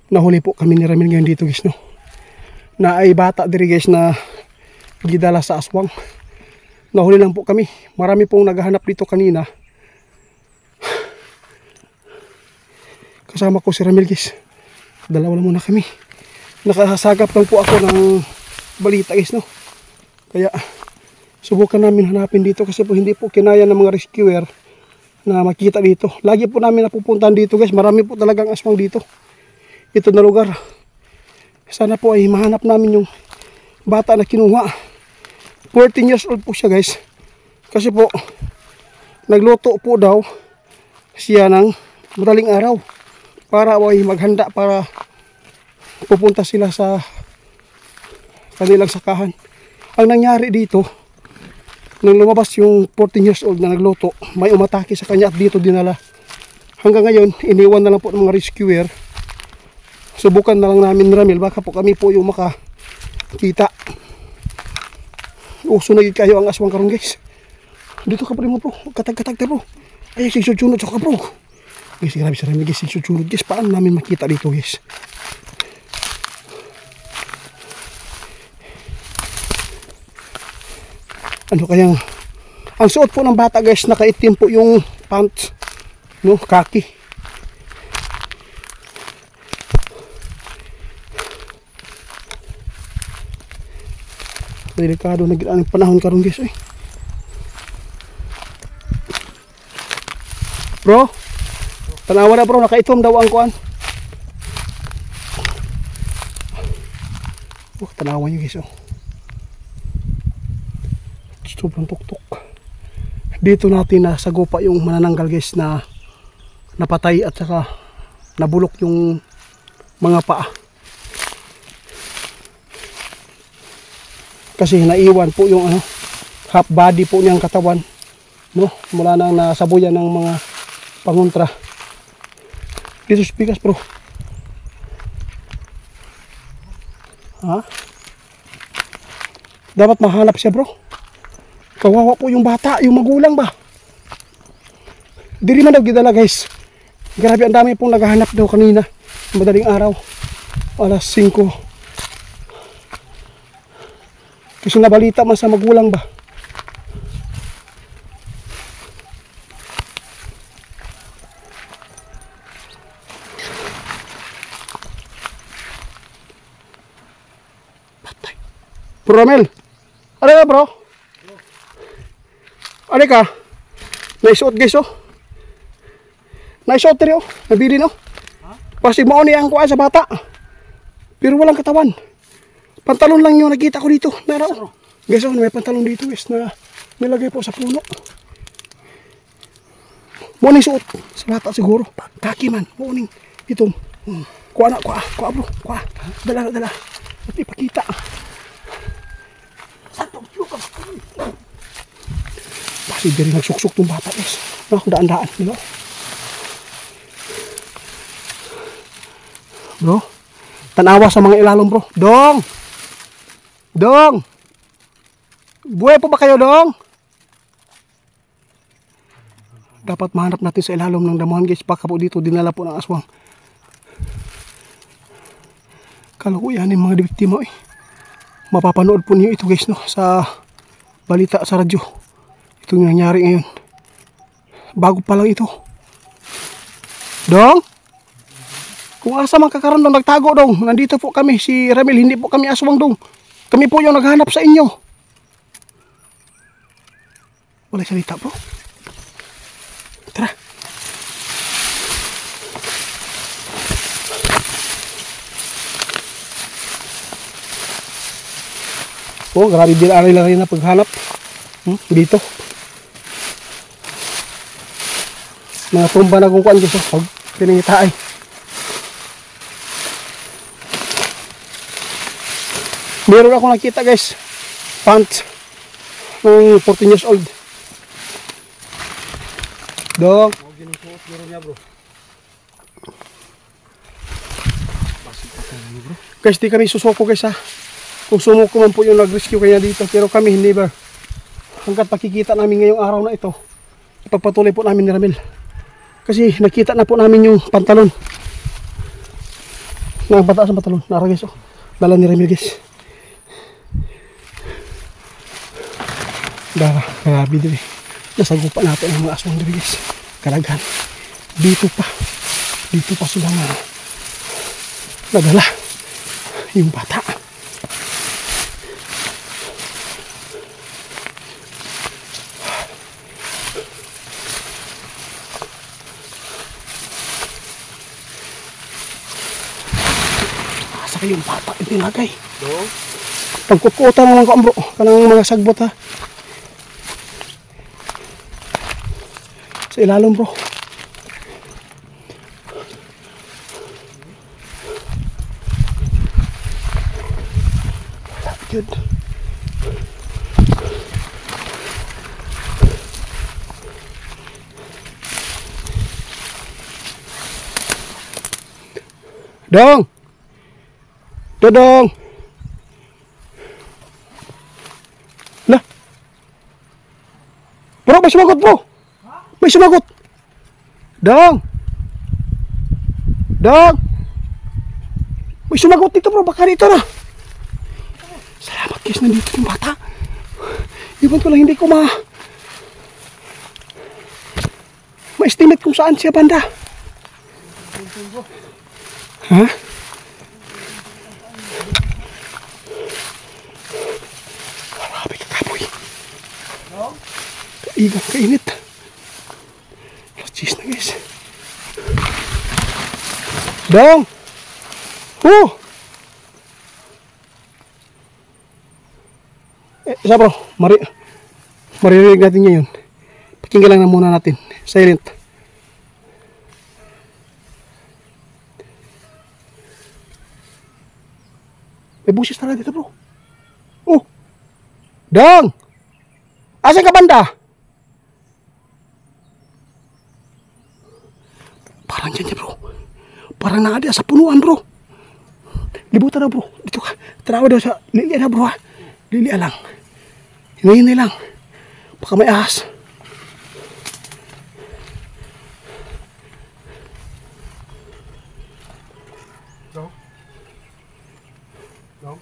Nahuli po kami ni Ramil ngayon dito guys, no. Na ay bata diri guys na gidala sa aswang. Nahuli lang po kami. Marami pong naghahanap dito kanina. Kasama ko si Ramil guys. Dalawa lang muna kami. Nakasagap lang po ako ng balita guys, no. Kaya subukan namin hanapin dito kasi po hindi po kinaya ng mga rescuer na makita dito. Lagi po namin napupuntahan dito guys. Marami po talagang aswang dito. Ito na lugar. Sana po ay mahanap namin yung bata na kinuha. 14 years old po siya guys. Kasi po nagluto po daw siya ng madaling araw para ay maghanda para pupunta sila sa kanilang sakahan. Ang nangyari dito, nung lumabas yung 14 years old na nagluto, may umatake sa kanya at dito dinala. Hanggang ngayon, iniwan na lang po ng mga rescuer. Subukan na lang namin ni Ramil, baka po kami po yung makakita. Sunagin kayo ang aswang karong guys. Dito ka pa rin mo bro, katag-katag bro. Ay, sigsudsunod sa ka bro. Guys, grabe sa Ramil guys, sigsudsunod guys. Paano namin makita dito guys? Ano kayang ang suot po ng bata guys, nakaitim po yung pants, no, kaki. Delikado na ang panahon karon guys eh. Bro, tanawa na bro, nakaitom daw ang kuan. Tanawa nyo guys oh. Sobrang tuktok. Dito natin nasagupa yung manananggal guys na napatay at saka nabulok yung mga paa. Kasi naiwan po yung half body po niyang katawan, no, mula nang nasabuyan ng mga pangontra. Dito sa pikas bro. Ha? Dapat mahanap siya bro. Kawawa po yung bata, yung magulang ba? Diri man daw gidala guys. Grabe, ang dami pong naghahanap daw kanina. Madaling araw. Alas 5. Kasi nabalita man sa magulang ba? Patay. Bro Ramil. Ano ba bro? Ano ka? Naisuot guys oh. Naisuot rin oh. Nabili no. Kasi mauni ang kuha sa bata. Pero walang katawan. Pantalon lang yung nakita ko dito. Nara oh. Guys oh, may pantalon dito guys na nilagay po sa puno. Mauni suot sa bata siguro. Kaki man. Mauni. Ito. Kuha na. Kuha bro. Kuha. Dala. At ipakita. Sakto. Kasi diri nagsuksok tong bata guys. No, daan-daan, di ba? Bro, tanawa sa mga ilalom bro. Dong! Buhay po ba kayo dong? Dapat mahanap natin sa ilalom ng damuhan guys. Baka po dito dinala po ng aswang. Kalukuyan yung mga biktima eh. Mapapanood po niyo ito guys no, sa balita sa radyo. Itong nangyari ngayon. Bago pa lang ito. Dong? Kung asa man kakaroon dong, nagtago dong. Nandito po kami, si Ramil, hindi po kami aswang dong. Kami po yung naghanap sa inyo. Wala salita bro. Tara. Oh, grabe din ari lang rin na paghanap. Dito. Mga tumba na kung kuhan guys pag pinangitaay. Meron ako nakita guys, pants ng 14 years old. Dong. Guys, di kami susuko guys ha. Kung sumuko man po yung nag-rescue kanya dito, pero kami hindi ba. Hanggat pakikita namin ngayong araw na ito, ipagpatuloy po namin ni Ramil. Kasi nakita na po namin yung pantalon. Nang bata sa batalon. Nara guys, oh. Dala ni Remil guys. Grabe diri. Nasagupa natin ang mga aswang diri guys. Karaghan. Dito pa sila na nadala yung bata. Asa kayong bata itinagay? Pagkukuta naman ko bro, kanang mga sagbot ha. Sa ilalim bro. Good. Dong. Dodong. Lah. Bro, may sumagot bro. May sumagot. Dong. Dong. May sumagot dito bro. Baka dito na. Salamat guys. Nandito yung bata. Iwan ko lang hindi ko ma-estimate kung saan siya banda. Ha? Grabe ka kapoy. Kaigang kainit. Cheese na guys. Dong! Isa bro, maririnig natin ngayon. Pakinggan lang na muna natin. Silent. May busis talaga dito bro. Oh! Dong! Asan ka banda? Parang dyan niya bro. Parang naadi sa punuan bro. Libutan na bro. Dito ka. Tarawa daw sa lilia na bro ha. Lilia lang. Hinay lang. Baka may ahas. Dong? Dong?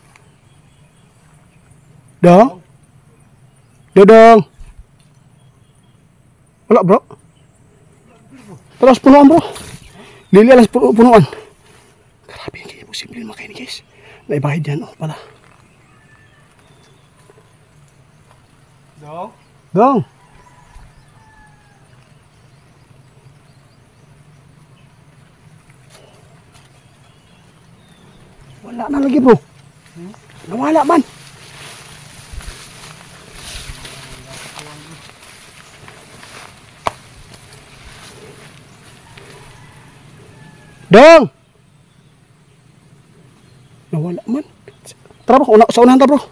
Dong? Dodong? Wala bro. Terus punuan bro. Lili alas punuan. Grabe yung kaya posible makain guys. Naibahid yan oh pala. Dong? Dong? Wala na lagi bro. Nawala man. Dong! Nawala man. Tara bro, sa unahan ta bro.